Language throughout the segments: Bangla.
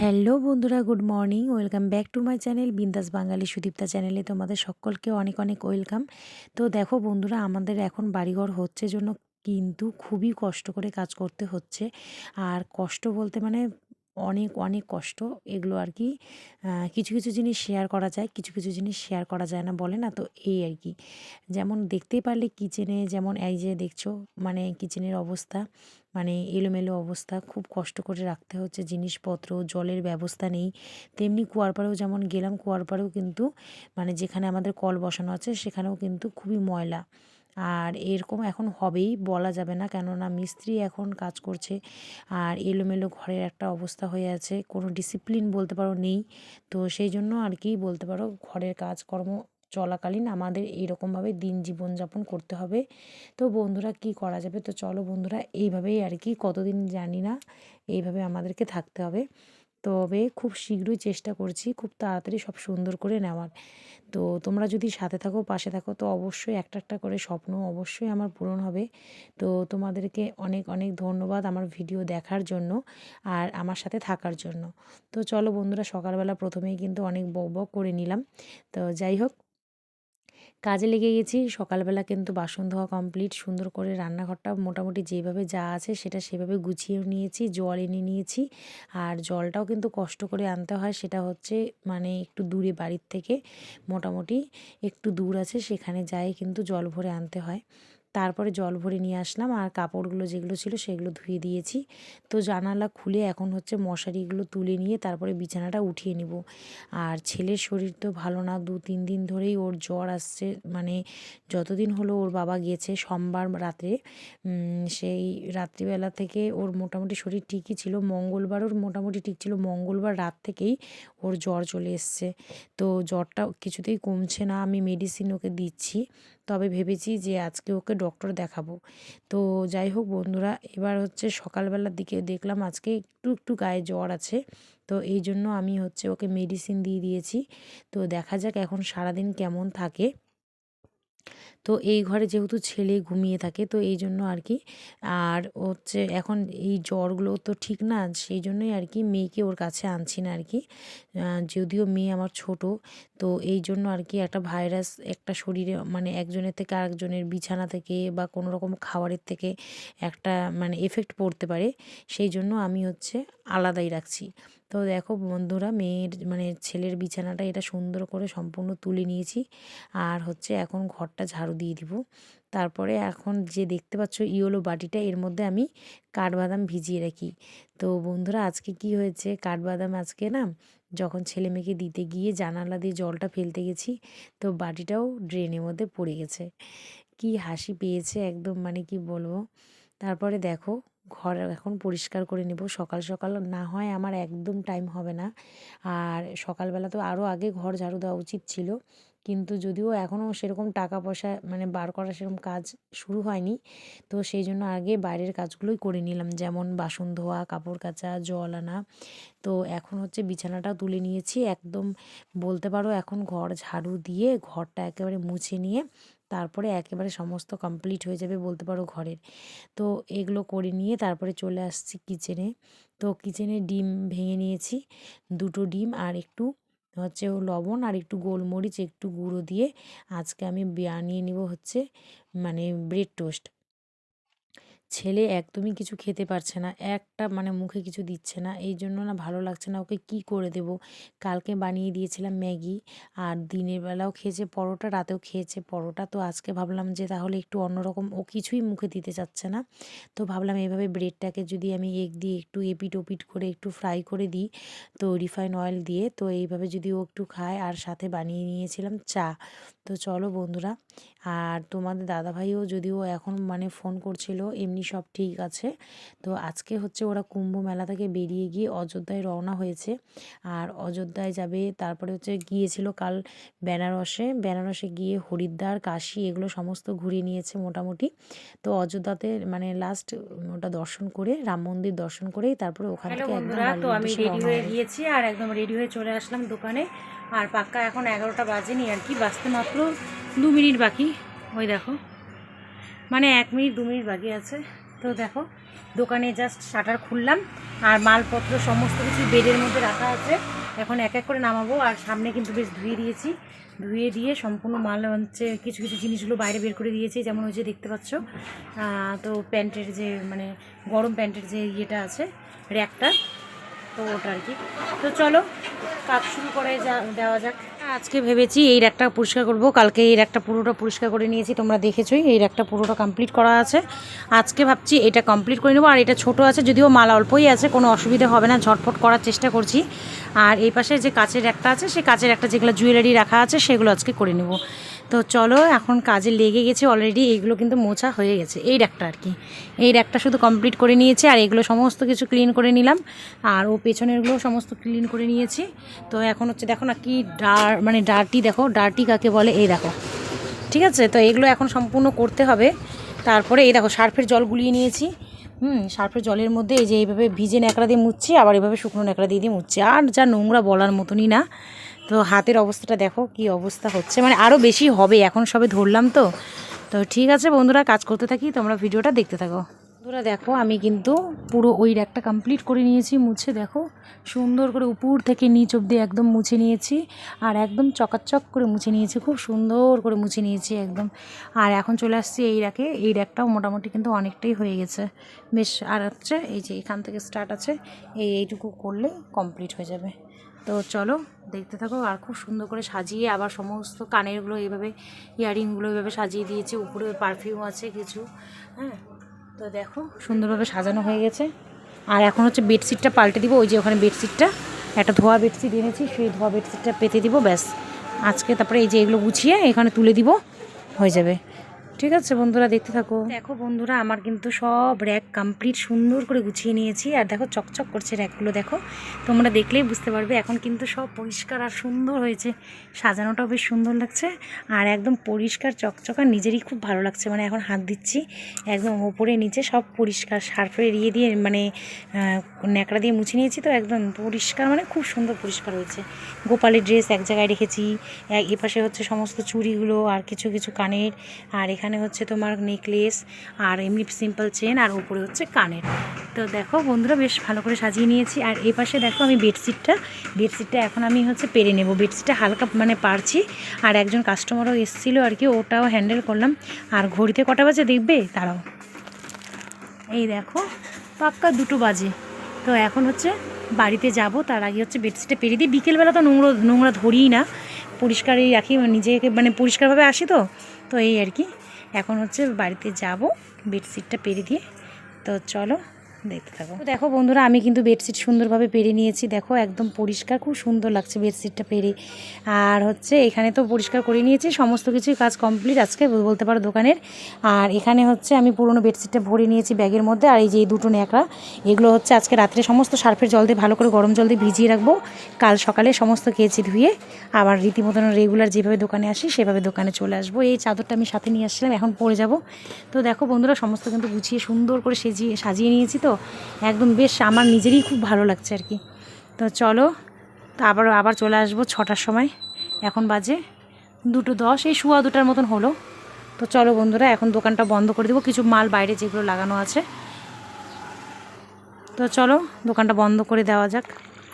হ্যালো বন্ধুরা, good morning. Welcome back to my channel বিন্দাস বাঙালি সুদীপ্তা চ্যানেলে তোমাদের সকলকে অনেক অনেক ওয়েলকাম। তো দেখো বন্ধুরা, আমাদের এখন বাড়িঘর হচ্ছে জন্য কিন্তু খুবই কষ্ট করে কাজ করতে হচ্ছে। আর কষ্ট বলতে মানে অনেক অনেক কষ্ট এগুলো আর কি। কিছু কিছু জিনিস শেয়ার করা যায়, কিছু কিছু জিনিস শেয়ার করা যায় না, বলে না? তো এই আর কি। যেমন দেখতেই পারলে কিচেনে, যেমন এই যে দেখছো, মানে কিচেনের অবস্থা মানে এলোমেলো অবস্থা, খুব কষ্ট করে রাখতে হচ্ছে জিনিসপত্র, জলের ব্যবস্থা নেই। তেমনি কুয়ার পাড়েও যেমন গেলাম, কুয়ার পাড়েও কিন্তু মানে যেখানে আমাদের কল বসানো আছে সেখানেও কিন্তু খুবই ময়লা। আর এরকম এখন হবেই, বলা যাবে না, কেননা মিস্ত্রি এখন কাজ করছে। আর এলোমেলো ঘরের একটা অবস্থা হয়ে আছে, কোনো ডিসিপ্লিন বলতে পারো নেই। তো সেই জন্য আর কি বলতে পারো, ঘরের কাজকর্ম চলাকালীন আমাদের এইরকমভাবে দিন জীবনযাপন করতে হবে। তো বন্ধুরা কি করা যাবে, তো চলো বন্ধুরা এইভাবেই আর কি, কতদিন জানি না, এইভাবে আমাদেরকে থাকতে হবে। তবে খুব শীঘ্রই চেষ্টা করছি খুব তাড়াতাড়ি সব সুন্দর করে নেওয়ার। তো তোমরা যদি সাথে থাকো, পাশে থাকো, তো অবশ্যই একটা একটা করে স্বপ্ন অবশ্যই আমার পূরণ হবে। তো তোমাদেরকে অনেক অনেক ধন্যবাদ আমার ভিডিও দেখার জন্য আর আমার সাথে থাকার জন্য। তো চলো বন্ধুরা, সকালবেলা প্রথমেই কিন্তু অনেক বক বক করে নিলাম। তো যাই হোক, কাজে লেগে গেছি। সকালবেলা কিন্তু বাসন ধোয়া কমপ্লিট, সুন্দর করে রান্নাঘরটা মোটামুটি যেভাবে যা আছে সেটা সেভাবে গুছিয়ে নিয়েছি, জল এনে নিয়েছি। আর জলটাও কিন্তু কষ্ট করে আনতে হয়, সেটা হচ্ছে মানে একটু দূরে বাড়ির থেকে, মোটামুটি একটু দূর আছে, সেখানে যাই কিন্তু জল ভরে আনতে হয়। তারপরে জল ভরে নিয়ে আসলাম, আর কাপড়গুলো যেগুলো ছিল সেগুলো ধুয়ে দিয়েছি। তো জানালা খুলে এখন হচ্ছে মশারিগুলো তুলে নিয়ে তারপরে বিছানাটা উঠিয়ে নিব। আর ছেলের শরীর তো ভালো না, 2-3 দিন ধরেই ওর জ্বর আসছে। মানে যতদিন হলো ওর বাবা গিয়েছে সোমবার রাত্রে, সেই রাত্রিবেলা থেকে ওর মোটামুটি শরীর ঠিকই ছিল, মঙ্গলবারও মোটামুটি ঠিক ছিল, মঙ্গলবার রাত থেকেই ওর জ্বর চলে এসছে। তো জ্বরটা কিছুতেই কমছে না, আমি মেডিসিন ওকে দিচ্ছি, তবে ভেবেছি যে আজকে ওকে ডক্টর দেখাবো। তো যাই হোক বন্ধুরা, এবার হচ্ছে সকালবেলার দিকে দেখলাম আজকে একটু একটু গায়ে জ্বর আছে। তো এই জন্য আমি হচ্ছে ওকে মেডিসিন দিয়ে দিয়েছি। তো দেখা যাক এখন সারাদিন কেমন থাকে। তো এই ঘরে যেহেতু ছেলে ঘুমিয়ে থাকে, তো এই জন্য আর কি। আর হচ্ছে এখন এই জ্বরগুলো তো ঠিক না, সেই জন্যই আর কি মেয়েকে ওর কাছে আনছি না আর কি। যদিও মেয়ে আমার ছোট, তো এই জন্য আর কি একটা ভাইরাস একটা শরীরে, মানে একজনের থেকে আরেকজনের, বিছানা থেকে বা কোনো রকম খাবারের থেকে একটা মানে এফেক্ট পড়তে পারে। সেই জন্য আমি হচ্ছে আলাদাই রাখছি। তো দেখো বন্ধুরা, মেয়ের মানে ছেলের বিছানাটা এটা সুন্দর করে সম্পূর্ণ তুলে নিয়েছি। আর হচ্ছে এখন ঘরটা ঝাড়ু দিয়ে দিব। তারপরে এখন যে দেখতে পাচ্ছ ইয়েলো বাটিটা, এর মধ্যে আমি কাঠবাদাম ভিজিয়ে রাখি। তো বন্ধুরা, আজকে কি হয়েছে, কাঠবাদাম আজকে না, যখন ছেলে মেয়েকে দিতে গিয়ে জানালা দিয়ে জলটা ফেলতে গেছি, তো বাটিটাও ড্রেনের মধ্যে পড়ে গেছে। কি হাসি পেয়েছে একদম, মানে কি বলবো। তারপরে দেখো, ঘর এখন পরিষ্কার করে নেব। সকাল সকাল না হয় আমার একদম টাইম হবে না। আর সকালবেলা তো আরও আগে ঘর ঝাড়ু দেওয়া উচিত ছিল, কিন্তু যদিও এখনও সেরকম টাকা পয়সা মানে বার করা সেরকম কাজ শুরু হয়নি। তো সেই জন্য আগে বাইরের কাজগুলোই করে নিলাম, যেমন বাসন ধোয়া, কাপড় কাচা, জল আনা। তো এখন হচ্ছে বিছানাটাও তুলে নিয়েছি একদম, বলতে পারো এখন ঘর ঝাড়ু দিয়ে ঘরটা একেবারে মুছে নিয়ে তারপরে একেবারে সমস্ত কমপ্লিট হয়ে যাবে বলতে পারো ঘরের। তো এগুলো করে নিয়ে তারপরে চলে আসছি কিচেনে। তো কিচেনে ডিম ভেঙে নিয়েছি, 2টো ডিম, আর একটু হচ্ছে লবণ আর একটু গোলমরিচ একটু গুঁড়ো দিয়ে আজকে আমি বানিয়ে নিব হচ্ছে মানে ব্রেড টোস্ট। ছেলে একদমই কিছু খেতে পারছে না, একটা মানে মুখে কিছু দিচ্ছে না, এই জন্য না ভালো লাগছে না, ওকে কি করে দেব। কালকে বানিয়ে দিয়েছিলাম ম্যাগি, আর দিনের বেলাও খেয়েছে পরোটা, রাতেও খেয়েছে পরোটা। তো আজকে ভাবলাম যে তাহলে একটু অন্যরকম, ও কিছুই মুখে দিতে চাচ্ছে না। তো ভাবলাম এইভাবে ব্রেডটাকে যদি আমি এগ দিয়ে একটু এপিট ওপিট করে একটু ফ্রাই করে দিই, তো রিফাইন অয়েল দিয়ে, তো এইভাবে যদি ও একটু খায়। আর সাথে বানিয়ে নিয়েছিলাম চা। তো চলো বন্ধুরা, আর তোমাদের দাদাভাইও যদিও এখন মানে ফোন করছিল, এমনি সব ঠিক আছে। তো আজকে হচ্ছে ওরা কুম্ভ মেলা থেকে বেরিয়ে গিয়ে অযোধ্যায় রওনা হয়েছে। আর অযোধ্যায় যাবে, তারপরে হচ্ছে গিয়েছিল কাল বেনারসে গিয়ে হরিদ্বার, কাশী এগুলো সমস্ত ঘুরিয়ে নিয়েছে মোটামুটি। তো অযোধ্যাতে মানে লাস্ট ওটা দর্শন করে, রাম মন্দির দর্শন করেই তারপরে ওখান থেকে একদম তো বাড়ির আমি উদ্দেশ্যে রেডি রওনা হয়ে হবে। গিয়েছি আর একদম রেডি হয়ে চলে আসলাম দোকানে। আর পাক্কা এখন 11টা বাজেনি আর কি, বাজতে মাত্র 2 মিনিট বাকি। ওই দেখো, মানে 1 মিনিট 2 মিনিট বাকি আছে। তো দেখো দোকানে জাস্ট শাটার খুললাম আর মালপত্র সমস্ত কিছু বেডের মধ্যে রাখা আছে। এখন এক এক করে নামাবো। আর সামনে কিন্তু বেশ ধুয়ে দিয়েছি, ধুয়ে দিয়ে সম্পূর্ণ মাল হচ্ছে কিছু কিছু জিনিসগুলো বাইরে বের করে দিয়েছি, যেমন ওই যে দেখতে পাচ্ছ। তো প্যান্টের যে মানে গরম প্যান্টের যে ইয়েটা আছে র্যাকটা, তো ওটা আর কি। তো চলো কাজ শুরু করে দেওয়া যাক। আজকে ভেবেছি এই র্যাকটা পরিষ্কার করব, কালকে এই র্যাকটা পুরোটা পরিষ্কার করে নিয়েছি, তোমরা দেখেছোই। এই র্যাকটা পুরোটা কমপ্লিট করা আছে, আজকে ভাবছি এটা কমপ্লিট করে নেবো। আর এটা ছোট আছে, যদিও মাল অল্পই আছে, কোনো অসুবিধা হবে না, ঝটফট করার চেষ্টা করছি। আর এই পাশে যে কাচের র্যাকটা আছে, সেই কাচের র্যাকটা যেগুলো জুয়েলারি রাখা আছে সেগুলো আজকে করে নেব। তো চলো এখন কাজে লেগে গেছে অলরেডি। এইগুলো কিন্তু মোছা হয়ে গেছে, এই র্যাকটা আর কি। এই র্যাকটা শুধু কমপ্লিট করে নিয়েছি, আর এগুলো সমস্ত কিছু ক্লিন করে নিলাম। আর ও পেছনেরগুলো সমস্ত ক্লিন করে নিয়েছি। তো এখন হচ্ছে দেখো না কি মানে ডার্টি, দেখো ডার্টি কাকে বলে, এই দেখো। ঠিক আছে, তো এগুলো এখন সম্পূর্ণ করতে হবে। তারপরে এই দেখো সার্ফের জল গুলিয়ে নিয়েছি। সার্ফের জলের মধ্যে এই যে এইভাবে ভিজে ন্যাকড়া দিয়ে মুছছি, আবার এইভাবে শুকনো ন্যাকড়া দিয়ে দিয়ে মুছছি। আর যা নোংরা বলার মতনই না। তো হাতের অবস্থাটা দেখো কি অবস্থা হচ্ছে, মানে আরও বেশি হবে, এখন সবে ধরলাম তো। তো ঠিক আছে বন্ধুরা, কাজ করতে থাকি, তোমরা ভিডিওটা দেখতে থাকো। বন্ধুরা দেখো আমি কিন্তু পুরো ওই র্যাকটা কমপ্লিট করে নিয়েছি মুছে, দেখো সুন্দর করে উপর থেকে নিচ অবধি একদম মুছে নিয়েছি। আর একদম চকাচক করে মুছে নিয়েছি, খুব সুন্দর করে মুছে নিয়েছি একদম। আর এখন চলে আসছি এই র্যাকে। এই র্যাকটাও মোটামুটি কিন্তু অনেকটাই হয়ে গেছে বেশ। আর হচ্ছে এই যে এখান থেকে স্টার্ট আছে, এইটুকু করলে কমপ্লিট হয়ে যাবে। তো চলো দেখতে থাকো। আর খুব সুন্দর করে সাজিয়ে আবার সমস্ত কানেরগুলো এইভাবে, ইয়াররিংগুলো এইভাবে সাজিয়ে দিয়েছি। উপরে পারফিউম আছে কিছু, হ্যাঁ। তো দেখো সুন্দরভাবে সাজানো হয়ে গেছে। আর এখন হচ্ছে বেডশিটটা পাল্টে দিব। ওই যে ওখানে বেডশিটটা, একটা ধোয়া বেডশিট এনেছি, সেই ধোয়া বেডশিটটা পেতে দিব ব্যাস আজকে। তারপরে এই যে এগুলো গুছিয়ে এখানে তুলে দিব, হয়ে যাবে। ঠিক আছে বন্ধুরা, দেখতে থাকো। দেখো বন্ধুরা আমার কিন্তু সব র্যাক কমপ্লিট, সুন্দর করে গুছিয়ে নিয়েছি। আর দেখো চকচক করছে র্যাকগুলো, দেখো তোমরা দেখলেই বুঝতে পারবে। এখন কিন্তু সব পরিষ্কার আর সুন্দর হয়েছে, সাজানোটাও বেশ সুন্দর লাগছে। আর একদম পরিষ্কার চকচক, আর নিজেরই খুব ভালো লাগছে। মানে এখন হাত দিচ্ছি একদম ওপরে নিচে সব পরিষ্কার, সার্ফের ইয়ে দিয়ে মানে ন্যাকড়া দিয়ে মুছে নিয়েছি, তো একদম পরিষ্কার, মানে খুব সুন্দর পরিষ্কার হয়েছে। গোপালের ড্রেস এক জায়গায় রেখেছি, এপাশে হচ্ছে সমস্ত চুড়িগুলো আর কিছু কিছু কানের, আর এখানে হচ্ছে তোমার নেকলেস, আর এমনি সিম্পল চেন, আর উপরে হচ্ছে কানের। তো দেখো বন্ধুরা বেশ ভালো করে সাজিয়ে নিয়েছি। আর এই পাশে দেখো আমি বেডশিটটা এখন আমি হচ্ছে পেরে নেব। বেডশিটটা হালকা মানে পারছি। আর একজন কাস্টমারও এসেছিলো আর কি, ওটাও হ্যান্ডেল করলাম। আর ঘড়িতে কটা বাজে দেখবে তারাও, এই দেখো পাক্কা 2টো বাজে। তো এখন হচ্ছে বাড়িতে যাব, তার আগে হচ্ছে বেডশিটটা পেরে দিই। বিকেলবেলা তো নোংরা ধরিই না, পরিষ্কারই রাখি, নিজেকে মানে পরিষ্কারভাবে আসি তো। তো এই আর কি, এখন হচ্ছে বাড়িতে যাব বেডশিটটা পেরে দিয়ে। তো চলো দেখতে থাকো। তো দেখো বন্ধুরা আমি কিন্তু বেডশিট সুন্দরভাবে পেরে নিয়েছি, দেখো একদম পরিষ্কার, খুব সুন্দর লাগছে বেডশিটটা পেরে। আর হচ্ছে এখানে তো পরিষ্কার করে নিয়েছি, সমস্ত কিছুই কাজ কমপ্লিট আজকে বলতে পারো দোকানের। আর এখানে হচ্ছে আমি পুরনো বেডশিটটা ভরে নিয়েছি ব্যাগের মধ্যে। আর এই যে এই 2টো ন্যাকড়া, এগুলো হচ্ছে আজকে রাত্রে সমস্ত সার্ফের জল দিয়ে ভালো করে গরম জল দিয়ে ভিজিয়ে রাখবো। কাল সকালে সমস্ত কেচে ধুয়ে আবার রীতিমতন রেগুলার যেভাবে দোকানে আসি সেভাবে দোকানে চলে আসবো। এই চাদরটা আমি সাথে নিয়ে আসছিলাম, এখন পরে যাব। তো দেখো বন্ধুরা সমস্ত কিন্তু গুছিয়ে সুন্দর করে সাজিয়ে নিয়েছি, তো একদম বেশ আমার নিজেরই খুব ভালো লাগছে আর কি। তো চলো, তো আবার চলে আসবো 6টার সময়। এখন বাজে 2:10, এই 2:15 মতন হলো। তো চলো বন্ধুরা এখন দোকানটা বন্ধ করে দেবো, কিছু মাল বাইরে যেগুলো লাগানো আছে। তো চলো দোকানটা বন্ধ করে দেওয়া যাক।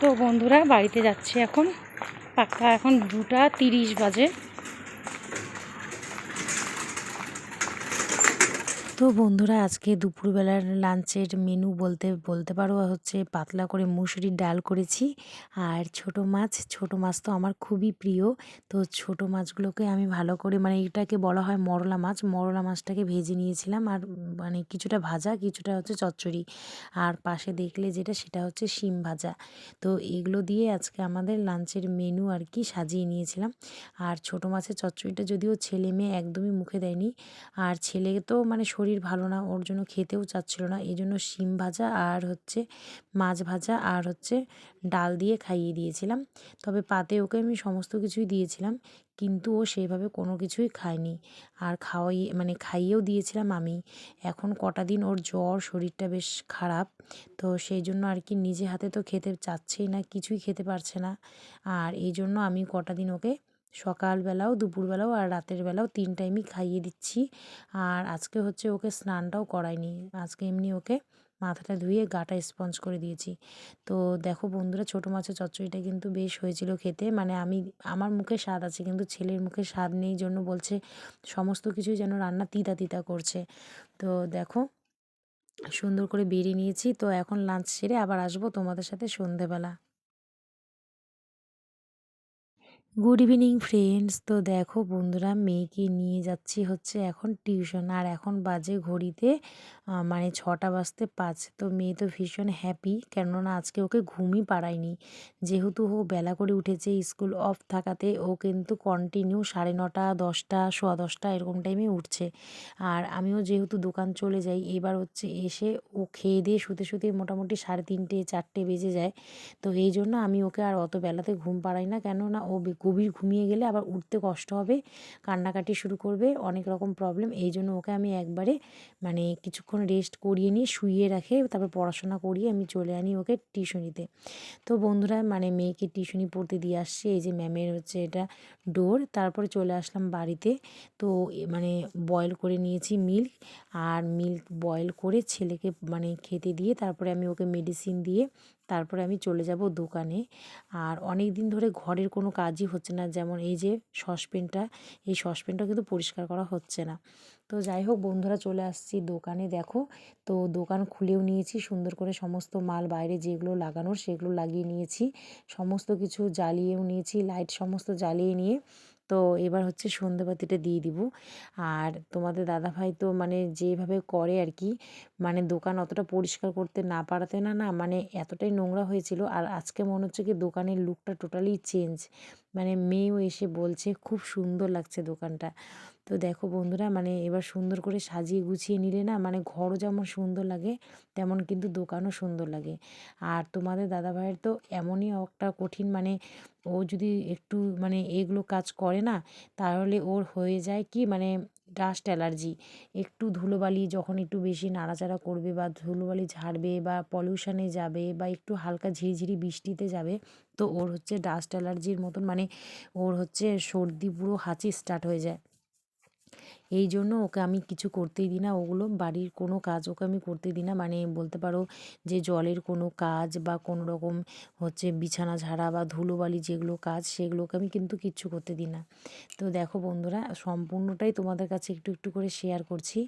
তো বন্ধুরা বাড়িতে যাচ্ছি এখন, পাক্কা এখন 2:30 বাজে। তো বন্ধুরা আজকে দুপুরবেলার লাঞ্চের মেনু বলতে পারো হচ্ছে পাতলা করে মুসুরির ডাল করেছি আর ছোট মাছ তো আমার খুবই প্রিয়। তো ছোট মাছগুলোকে আমি ভালো করে, মানে এটাকে বলা হয় মরলা মাছটাকে ভেজে নিয়েছিলাম। আর মানে কিছুটা ভাজা, কিছুটা হচ্ছে চচ্চড়ি, আর পাশে দেখলে যেটা সেটা হচ্ছে শিম ভাজা। তো এগুলো দিয়ে আজকে আমাদের লাঞ্চের মেনু আর কি সাজিয়ে নিয়েছিলাম। আর ছোট মাছের চচ্চড়িটা যদিও ছেলে মেয়ে একদমই মুখে দেয়নি, আর ছেলে তো মানে শরীর ভালো না, ওর জন্য খেতেও চাচ্ছিল না, এই জন্য শিম ভাজা আর হচ্ছে মাছ ভাজা আর হচ্ছে ডাল দিয়ে খাইয়ে দিয়েছিলাম। তবে পাতে ওকে আমি সমস্ত কিছুই দিয়েছিলাম, কিন্তু ও সেইভাবে কোনো কিছুই খায়নি। আর খাইয়েও দিয়েছিলাম আমি। এখন কটা দিন ওর জ্বর, শরীরটা বেশ খারাপ, তো সেই জন্য আর কি নিজে হাতে তো খেতে চাচ্ছেই না, কিছুই খেতে পারছে না। আর এই জন্য আমি কটা দিন ওকে সকালবেলাও, দুপুরবেলাও আর রাতের বেলাও 3 টাইমই খাইয়ে দিচ্ছি। আর আজকে হচ্ছে ওকে স্নানটাও করাইনি, আজকে এমনি ওকে মাথাটা ধুয়ে গাটা স্পঞ্জ করে দিয়েছি। তো দেখো বন্ধুরা, ছোটো মাছের চচ্চড়িটা কিন্তু বেশ হয়েছিল খেতে, মানে আমার মুখে স্বাদ আছে কিন্তু ছেলের মুখে স্বাদ নেই জন্য বলছে সমস্ত কিছুই যেন রান্না তিতা তিতা করছে। তো দেখো সুন্দর করে বেরিয়ে নিয়েছি। তো এখন লাঞ্চ সেরে আবার আসবো তোমাদের সাথে সন্ধেবেলা। Good evening friends. তো দেখো বন্ধুরা, মেয়েকে নিয়ে যাচ্ছি হচ্ছে এখন টিউশন, আর এখন বাজে ঘড়িতে মানে 6টা বাজতে 5। তো মেয়ে তো ভীষণ হ্যাপি, কেননা আজকে ওকে ঘুমই পাড়ায়নি, যেহেতু ও বেলা করে উঠেছে স্কুল অফ থাকাতে। ও কিন্তু কন্টিনিউ 9:30, 10টা, 10:15 এরকম টাইমে উঠছে। আর আমিও যেহেতু দোকান চলে যাই, এবার হচ্ছে এসে ও খেয়ে দিয়ে শুতে শুতে মোটামুটি 3:30, 4টে বেজে যায়। তো এই জন্য আমি ওকে আর অত বেলাতে ঘুম পাড়াই না, কেননা ও গভীর ঘুমিয়ে গেলে আবার উঠতে কষ্ট হবে, কান্নাকাটি শুরু করবে, অনেক রকম প্রবলেম। এই জন্য ওকে আমি একবারে মানে কিছুক্ষণ রেস্ট করিয়ে নিয়ে শুইয়ে রাখে, তারপর পড়াশোনা করিয়ে আমি চলে আনি ওকে টিউশনিতে। তো বন্ধুরা, মানে মেয়েকে টিউশনি পড়তে দিয়ে আসছি, এই যে ম্যামের হচ্ছে এটা ডোর। তারপরে চলে আসলাম বাড়িতে। তো মানে বয়েল করে নিয়েছি মিল্ক, আর মিল্ক বয়েল করে ছেলেকে মানে খেতে দিয়ে তারপরে আমি ওকে মেডিসিন দিয়ে তারপরে আমি চলে যাব দোকানে। আর অনেক দিন ধরে ঘরের কোনো কাজই হচ্ছে না, যেমন এই যে এই সসপ্যানটা কিন্তু পরিষ্কার করা হচ্ছে না। তো যাই হোক বন্ধুরা, চলে আসছি দোকানে। দেখো, তো দোকান খুলেও নিয়েছি সুন্দর করে, সমস্ত মাল বাইরে যেগুলো লাগানোর সেগুলো লাগিয়ে নিয়েছি, সমস্ত কিছু জ্বালিয়েও নিয়েছি, লাইট সমস্ত জ্বালিয়ে নিয়ে তো এবার হচ্ছে সন্ধেবাতিটা দিয়ে দিব। আর তোমাদের দাদাভাই তো মানে যেভাবে করে আর কি, মানে দোকান অতটা পরিষ্কার করতে না পারাতে না মানে এতটাই নোংরা হয়েছিল। আর আজকে মনে হচ্ছে কি দোকানের লুকটা টোটালি চেঞ্জ, মানে মেয়েও এসে বলছে খুব সুন্দর লাগছে দোকানটা। তো দেখো বন্ধুরা, মানে এবার সুন্দর করে সাজিয়ে গুছিয়ে নিলে না, মানে ঘরও যেমন সুন্দর লাগে তেমন কিন্তু দোকানও সুন্দর লাগে। আর তোমাদের দাদাভাইয়ের তো এমনই একটা কঠিন, মানে ও যদি একটু মানে এগুলো কাজ করে না, তাহলে ওর হয়ে যায় কি মানে ডাস্ট অ্যালার্জি। একটু ধুলোবালি যখন একটু বেশি নাড়াচাড়া করবে বা ধুলোবালি ঝাড়বে বা পলিউশনে যাবে বা একটু হালকা ঝিরিঝিরি বৃষ্টিতে যাবে, তো ওর হচ্ছে ডাস্ট অ্যালার্জির মতন, মানে ওর হচ্ছে সর্দি, পুরো হাঁচি স্টার্ট হয়ে যায়। এই জন্য ওকে আমি কিছু করতেই দিই না, ওগুলো বাড়ির কোনো কাজ ওকে আমি করতেই দিই না, মানে বলতে পারো যে জলের কোনো কাজ বা কোনো রকম হচ্ছে বিছানা ঝাড়া বা ধুলোবালি যেগুলো কাজ, সেগুলোকে আমি কিন্তু কিচ্ছু করতে দিই না। তো দেখো বন্ধুরা, সম্পূর্ণটাই তোমাদের কাছে একটু একটু করে শেয়ার করছি।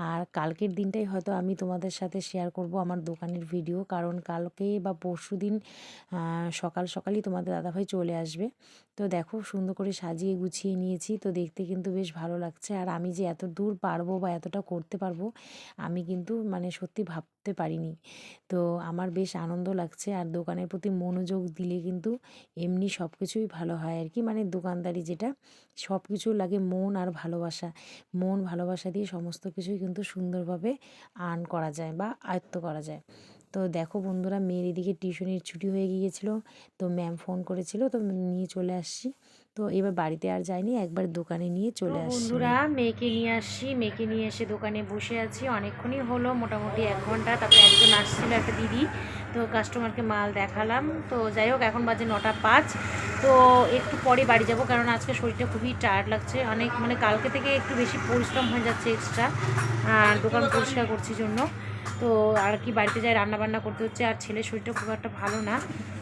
আর কালকের দিনটাই হয়তো আমি তোমাদের সাথে শেয়ার করব আমার দোকানের ভিডিও, কারণ কালকে বা পরশুদিন সকাল সকালই তোমাদের দাদাভাই চলে আসবে। তো দেখো সুন্দর করে সাজিয়ে গুছিয়ে নিয়েছি, তো দেখতে কিন্তু বেশ ভালো লাগছে। আর আমি যে এত দূর পারবো বা এতটা করতে পারবো, আমি কিন্তু মানে সত্যি ভাবতে পারিনি। তো আমার বেশ আনন্দ লাগছে। আর দোকানের প্রতি মনোযোগ দিলে কিন্তু এমনি সব কিছুই ভালো হয় আর কি, মানে দোকানদারি যেটা, সব কিছু লাগে মন আর ভালোবাসা। মন ভালোবাসা দিয়ে সমস্ত কিছুই কিন্তু সুন্দরভাবে আর্ন করা যায় বা আয়ত্ত করা যায়। তো দেখো বন্ধুরা, মেয়ের এদিকে টিউশনির ছুটি হয়ে গিয়েছিল, তো ম্যাম ফোন করেছিল, তো নিয়ে চলে আসছি। তো এবার বাড়িতে আর যাইনি, একবার দোকানে নিয়ে চলে আসছি। বন্ধুরা, মেয়েকে নিয়ে আসছি, মেয়েকে নিয়ে এসে দোকানে বসে আছি, অনেকক্ষণই হলো, মোটামুটি 1 ঘন্টা। তারপরে একজন আসছিল, একটা দিদি, তো কাস্টমারকে মাল দেখালাম। তো যাই হোক, এখন বাজে 9টা 5। তো একটু পরে বাড়ি যাব, কারণ আজকে শরীরটা খুবই টায়ার্ড লাগছে, অনেক মানে কালকে থেকে একটু বেশি পরিশ্রম হয়ে যাচ্ছে এক্সট্রা, দোকান পরিষ্কার করছি জন্য। তো আর কি বাড়িতে যাই রান্নাবান্না করতে হচ্ছে, আর ছেলের শরীরটা খুব একটা ভালো না।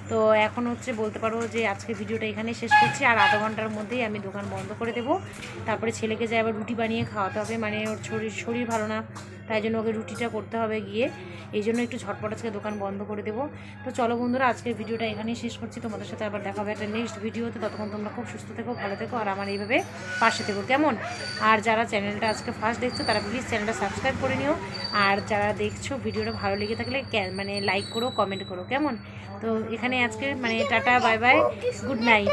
তো এখন হচ্ছে বলতে পারো যে আজকে ভিডিওটা এখানেই শেষ করছি, আর আধা ঘন্টার মধ্যেই আমি দোকান বন্ধ করে দেবো। তারপরে ছেলেকে যাই আবার রুটি বানিয়ে খাওয়াতে হবে, মানে ওর শরীর ভালো না, তাই জন্য ওকে রুটিটা করতে হবে গিয়ে, এই জন্য একটু ঝটপট আজকে দোকান বন্ধ করে দেবো। তো চলো বন্ধুরা, আজকের ভিডিওটা এখানেই শেষ করছি, তোমাদের সাথে আবার দেখা হবে একটা নেক্সট ভিডিওতে। ততক্ষণ তোমরা খুব সুস্থ থেকো, ভালো থেকো, আর আমার এইভাবে পাশে থেকো, কেমন? আর যারা চ্যানেলটা আজকে ফার্স্ট দেখছো তারা প্লিজ চ্যানেলটা সাবস্ক্রাইব করে নিও। আর যারা দেখছো ভিডিওটা ভালো লেগে থাকলে মানে লাইক করো, কমেন্ট করো, কেমন? তো এখানে আজকে মানে tata, bye bye, good night.